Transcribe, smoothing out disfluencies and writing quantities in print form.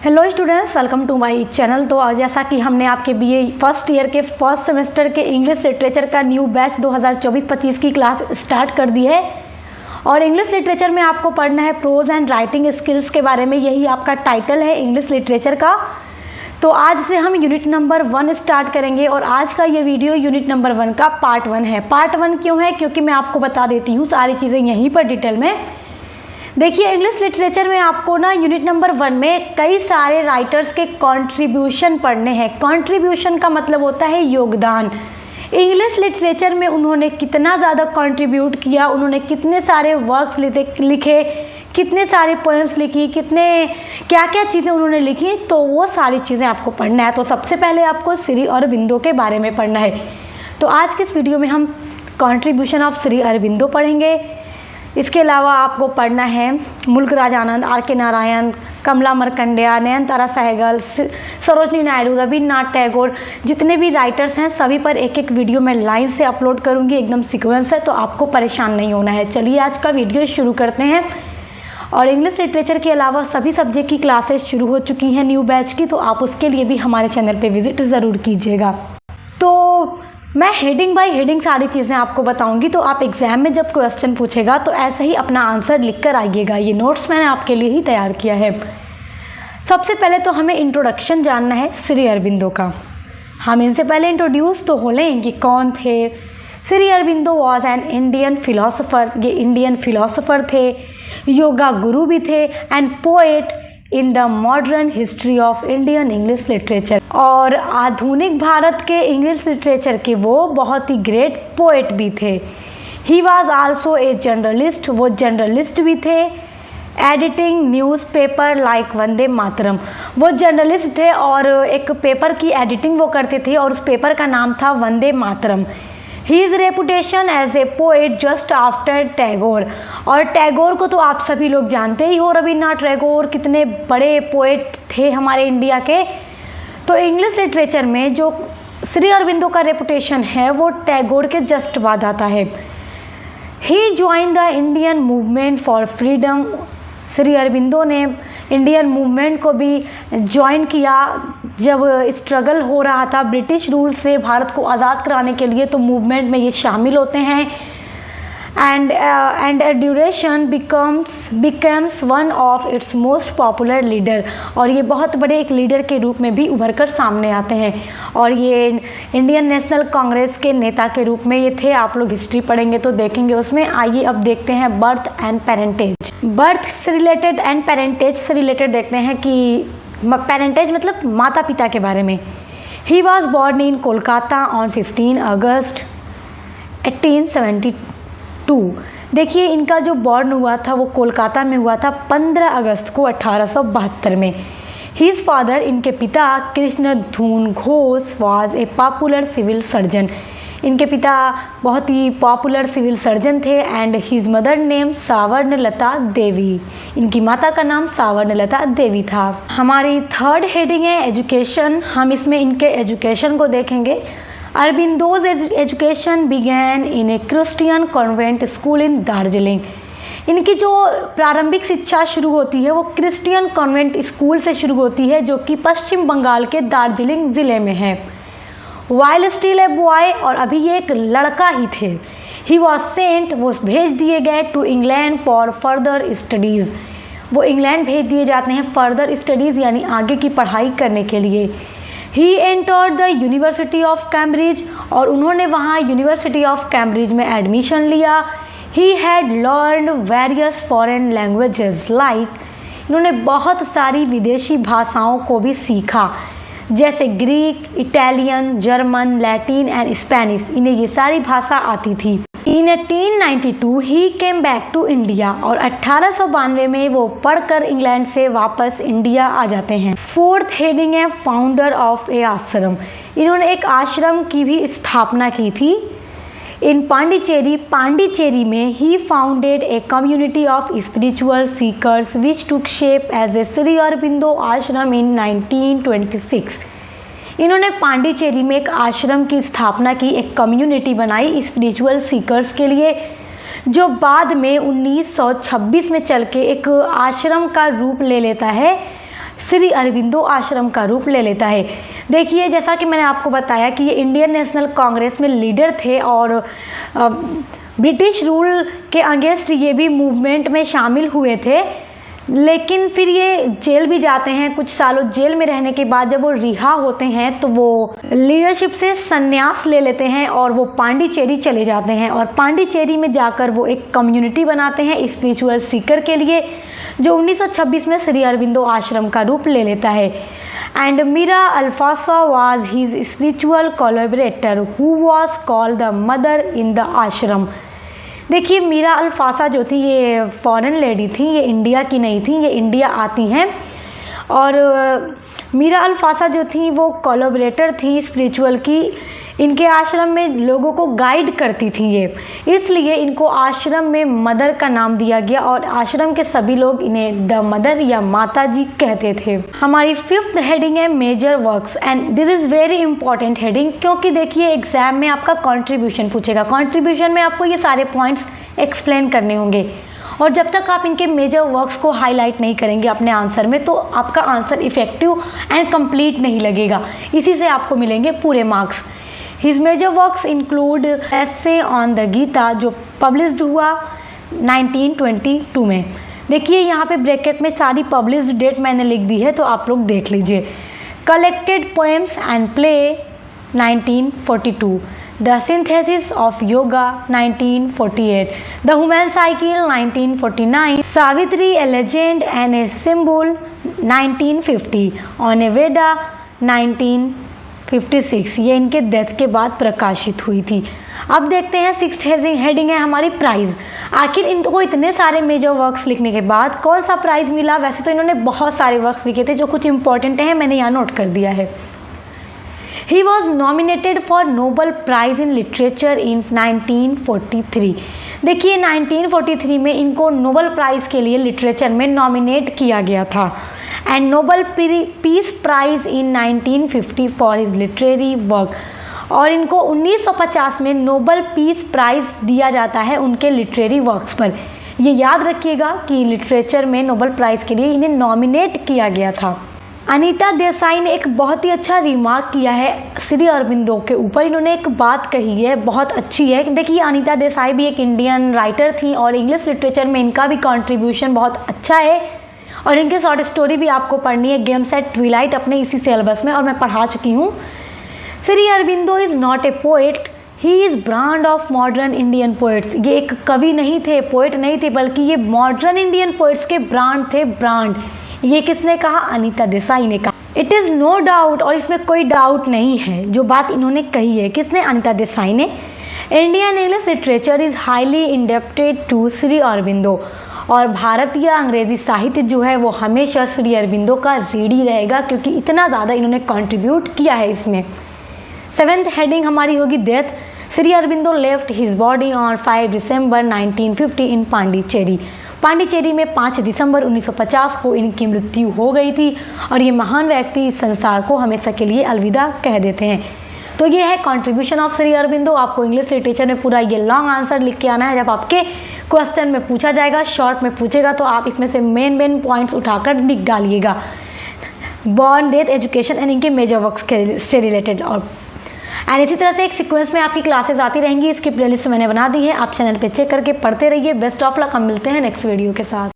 Hello students, welcome to my channel. तो जैसा कि हमने आपके बीए फर्स्ट ईयर के फर्स्ट सेमेस्टर के इंग्लिश लिटरेचर का न्यू बैच 2024-25 की क्लास स्टार्ट कर दी है और इंग्लिश लिटरेचर में आपको पढ़ना है प्रोज एंड राइटिंग स्किल्स के बारे में। यही आपका टाइटल है इंग्लिश लिटरेचर का। तो आज से हम यूनिट नंबर 1 स्टार्ट करेंगे और आज का ये वीडियो यूनिट नंबर 1 का पार्ट 1 है। पार्ट 1 क्यों है? क्योंकि मैं आपको बता देती हूँ सारी चीज़ें यहीं पर डिटेल में। देखिए, इंग्लिश लिटरेचर में आपको ना यूनिट नंबर 1 में कई सारे राइटर्स के कंट्रीब्यूशन पढ़ने हैं। कंट्रीब्यूशन का मतलब होता है योगदान। इंग्लिश लिटरेचर में उन्होंने कितना ज़्यादा कंट्रीब्यूट किया, उन्होंने कितने सारे वर्क्स लिखे, कितने सारे पोएम्स लिखी, कितने क्या क्या चीज़ें उन्होंने लिखी, तो वो सारी चीज़ें आपको पढ़ना है। तो सबसे पहले आपको श्री अरबिंदो के बारे में पढ़ना है। तो आज के इस वीडियो में हम कंट्रीब्यूशन ऑफ श्री अरबिंदो पढ़ेंगे। इसके अलावा आपको पढ़ना है मुल्कराज आनंद, आर.के. नारायण, कमला मरकंडिया, नयनतारा सहगल, सरोजनी नायडू, रविन्द्रनाथ टैगोर, जितने भी राइटर्स हैं सभी पर एक एक वीडियो मैं लाइन से अपलोड करूंगी, एकदम सीक्वेंस है, तो आपको परेशान नहीं होना है। चलिए आज का वीडियो शुरू करते हैं। और इंग्लिश लिटरेचर के अलावा सभी सब्जेक्ट की क्लासेस शुरू हो चुकी हैं न्यू बैच की, तो आप उसके लिए भी हमारे चैनल पर विजिट ज़रूर कीजिएगा। तो मैं हेडिंग बाय हेडिंग सारी चीज़ें आपको बताऊंगी, तो आप एग्ज़ाम में जब क्वेश्चन पूछेगा तो ऐसे ही अपना आंसर लिख कर आइएगा। ये नोट्स मैंने आपके लिए ही तैयार किया है। सबसे पहले तो हमें इंट्रोडक्शन जानना है श्री अरबिंदो का। हम इनसे पहले इंट्रोड्यूस तो हो लें कि कौन थे। Shri Aurobindo was an Indian philosopher. ये इंडियन फिलोसोफर थे, योगा गुरु भी थे and poet in the modern history of Indian English literature. और आधुनिक भारत के इंग्लिश लिटरेचर के वो बहुत ही ग्रेट पोएट भी थे। He was also a journalist. वो जर्नलिस्ट भी थे। Editing newspaper like Vande Mataram. वो जर्नलिस्ट थे और एक पेपर की एडिटिंग वो करते थे और उस पेपर का नाम था Vande Mataram. His reputation as a poet just after Tagore. और टैगोर को तो आप सभी लोग जानते ही हो, रविन्द्रनाथ टैगोर कितने बड़े पोएट थे हमारे इंडिया के। तो इंग्लिश लिटरेचर में जो श्री अरबिंदो का रेपुटेशन है वो टैगोर के जस्ट बाद आता है। He join the Indian movement for freedom. Shri Aurobindo ने इंडियन मूवमेंट को भी ज्वाइन किया जब स्ट्रगल हो रहा था ब्रिटिश रूल से भारत को आज़ाद कराने के लिए, तो मूवमेंट में ये शामिल होते हैं। And duration becomes one of its most popular leader. और ये बहुत बड़े एक लीडर के रूप में भी उभर कर सामने आते हैं और ये इंडियन नेशनल कांग्रेस के नेता के रूप में ये थे। आप लोग हिस्ट्री पढ़ेंगे तो देखेंगे उसमें। आइए अब देखते हैं बर्थ एंड पेरेंटेज। बर्थ से रिलेटेड एंड पेरेंटेज से रिलेटेड देखते हैं कि पेरेंटेज मतलब माता पिता के बारे में। He was born in Kolkata on 15 अगस्त 1872। देखिए, इनका जो बॉर्न हुआ था वो कोलकाता में हुआ था 15 अगस्त को 1872 में। हिज फादर, इनके पिता Krishnadhun Ghose, was a popular civil surgeon. इनके पिता बहुत ही पॉपुलर सिविल सर्जन थे। And his mother name Swarnalata Devi. इनकी माता का नाम सावर्णलता देवी था। हमारी थर्ड हेडिंग है एजुकेशन। हम इसमें इनके एजुकेशन को देखेंगे। अरबिंदोज एजुकेशन बिगैन इन ए क्रिश्चियन कॉन्वेंट स्कूल इन दार्जिलिंग। इनकी जो प्रारंभिक शिक्षा शुरू होती है वो क्रिश्चियन कॉन्वेंट स्कूल से शुरू होती है, जो कि पश्चिम बंगाल के दार्जिलिंग ज़िले में है। वाइल स्टिल ए बॉय, और अभी ये एक लड़का ही थे। ही वॉज सेंट, वो भेज दिए गए to England for further studies. वो इंग्लैंड भेज दिए जाते हैं फर्दर स्टडीज़ यानी आगे की पढ़ाई करने के लिए। He entered the university of Cambridge, और उन्होंने वहाँ यूनिवर्सिटी ऑफ कैम्ब्रिज में एडमिशन लिया। He had learn various foreign languages like, इन्होंने बहुत सारी विदेशी भाषाओं को भी सीखा, जैसे Greek, Italian, German, Latin and Spanish. इन्हें ये सारी भाषा आती थी। इन 1892 ही केम बैक टू इंडिया, और 1892 में वो पढ़कर इंग्लैंड से वापस इंडिया आ जाते हैं। फोर्थ हेडिंग है फाउंडर ऑफ ए आश्रम। इन्होंने एक आश्रम की भी स्थापना की थी इन पांडिचेरी में। He founded a community of spiritual seekers which took shape as a Shri Aurobindo Ashram in 1926। इन्होंने पांडिचेरी में एक आश्रम की स्थापना की, एक कम्युनिटी बनाई स्पिरिचुअल सीकर्स के लिए, जो बाद में 1926 में चल के एक आश्रम का रूप ले लेता है श्री अरबिंदो आश्रम का रूप ले लेता है। देखिए, जैसा कि मैंने आपको बताया कि ये इंडियन नेशनल कांग्रेस में लीडर थे और ब्रिटिश रूल के अगेंस्ट ये भी मूवमेंट में शामिल हुए थे, लेकिन फिर ये जेल भी जाते हैं। कुछ सालों जेल में रहने के बाद जब वो रिहा होते हैं तो वो लीडरशिप से संन्यास ले लेते हैं और वो पांडिचेरी चले जाते हैं और पांडिचेरी में जाकर वो एक कम्युनिटी बनाते हैं स्पिरिचुअल सीकर के लिए, जो 1926 में श्री अरबिंदो आश्रम का रूप ले लेता है। And Mirra Alfassa was his spiritual collaborator who was called the mother in the ashram. देखिए, मीरा अल्फासा जो थी ये फॉरेन लेडी थी, ये इंडिया की नहीं थी, ये इंडिया आती हैं और मीरा अल्फासा जो थी वो कोलैबोरेटर थी स्पिरिचुअल की। इनके आश्रम में लोगों को गाइड करती थी ये, इसलिए इनको आश्रम में मदर का नाम दिया गया और आश्रम के सभी लोग इन्हें द मदर या माता जी कहते थे। हमारी 5th हेडिंग है major works and this is very important heading, क्योंकि देखिए एग्जाम में आपका कंट्रीब्यूशन पूछेगा। कंट्रीब्यूशन में आपको ये सारे पॉइंट्स एक्सप्लेन करने होंगे और जब तक आप इनके मेजर वर्क्स को हाईलाइट नहीं करेंगे अपने आंसर में तो आपका आंसर इफेक्टिव एंड कंप्लीट नहीं लगेगा। इसी से आपको मिलेंगे पूरे marks. His major works include essay on the Gita जो पब्लिश्ड हुआ 1922 में। देखिए, यहाँ पे ब्रैकेट में सारी पब्लिश्ड डेट मैंने लिख दी है तो आप लोग देख लीजिए। Collected poems and play 1942, the synthesis of yoga 1948, the human cycle 1949, Savitri a legend and a symbol 1950, on a Veda 1956। ये इनके डेथ के बाद प्रकाशित हुई थी। अब देखते हैं 6th हेडिंग है हमारी प्राइज़। आखिर इनको इतने सारे मेजर वर्क्स लिखने के बाद कौन सा प्राइज़ मिला? वैसे तो इन्होंने बहुत सारे वर्क्स लिखे थे, जो कुछ इंपॉर्टेंट हैं मैंने यहाँ नोट कर दिया है। He was nominated for Nobel prize in literature in 1943। देखिए, 1943 में इनको नोबल प्राइज़ के लिए लिटरेचर में नॉमिनेट किया गया था and Nobel peace prize in 1950 for his literary work. और इनको 1950 में नोबल पीस प्राइज़ दिया जाता है उनके लिटरेरी वर्क्स पर। ये याद रखिएगा कि लिटरेचर में नोबल प्राइज़ के लिए इन्हें नॉमिनेट किया गया था। अनीता देसाई ने एक बहुत ही अच्छा रिमार्क किया है श्री अरबिंदो के ऊपर। इन्होंने एक बात कही है, बहुत अच्छी है। देखिए, अनीता देसाई भी एक इंडियन राइटर थी और इंग्लिश लिटरेचर में इनका भी कंट्रीब्यूशन बहुत अच्छा है और इनके शॉर्ट स्टोरी भी आपको पढ़नी है, गेम्स एट ट्विलाइट, अपने इसी सिलेबस में, और मैं पढ़ा चुकी हूँ। Shri Aurobindo is not a poet, he is brand of modern Indian poets. ये एक कवि नहीं थे, पोएट नहीं थे, बल्कि ये मॉडर्न इंडियन पोएट्स के ब्रांड थे, ब्रांड। ये किसने कहा? अनीता देसाई ने कहा। इट इज़ नो डाउट, और इसमें कोई डाउट नहीं है जो बात इन्होंने कही है। किसने? अनीता देसाई ने। Indian English literature is highly indebted to Shri Aurobindo, और भारतीय अंग्रेज़ी साहित्य जो है वो हमेशा श्री अरबिंदो का रीड ही रहेगा, क्योंकि इतना ज़्यादा इन्होंने कंट्रीब्यूट किया है इसमें। 7th हेडिंग हमारी होगी death. Shri Aurobindo left his body on 5 दिसंबर 1950 इन पांडिचेरी। पांडिचेरी में 5 दिसंबर 1950 को इनकी मृत्यु हो गई थी और ये महान व्यक्ति इस संसार को हमेशा के लिए अलविदा कह देते हैं। तो ये है कंट्रीब्यूशन ऑफ श्री अरबिंदो। आपको इंग्लिश लिटरेचर में पूरा ये लॉन्ग आंसर लिख के आना है। जब आपके क्वेश्चन में पूछा जाएगा, शॉर्ट में पूछेगा, तो आप इसमें से मेन पॉइंट्स उठाकर लिख डालिएगा। बॉर्न, डेथ, एजुकेशन एंड इनके मेजर वर्क्स से रिलेटेड। और एंड इसी तरह से एक सीक्वेंस में आपकी क्लासेस आती रहेंगी। इसकी प्लेलिस्ट मैंने बना दी है, आप चैनल पे चेक करके पढ़ते रहिए। Best of luck. हम मिलते हैं नेक्स्ट वीडियो के साथ।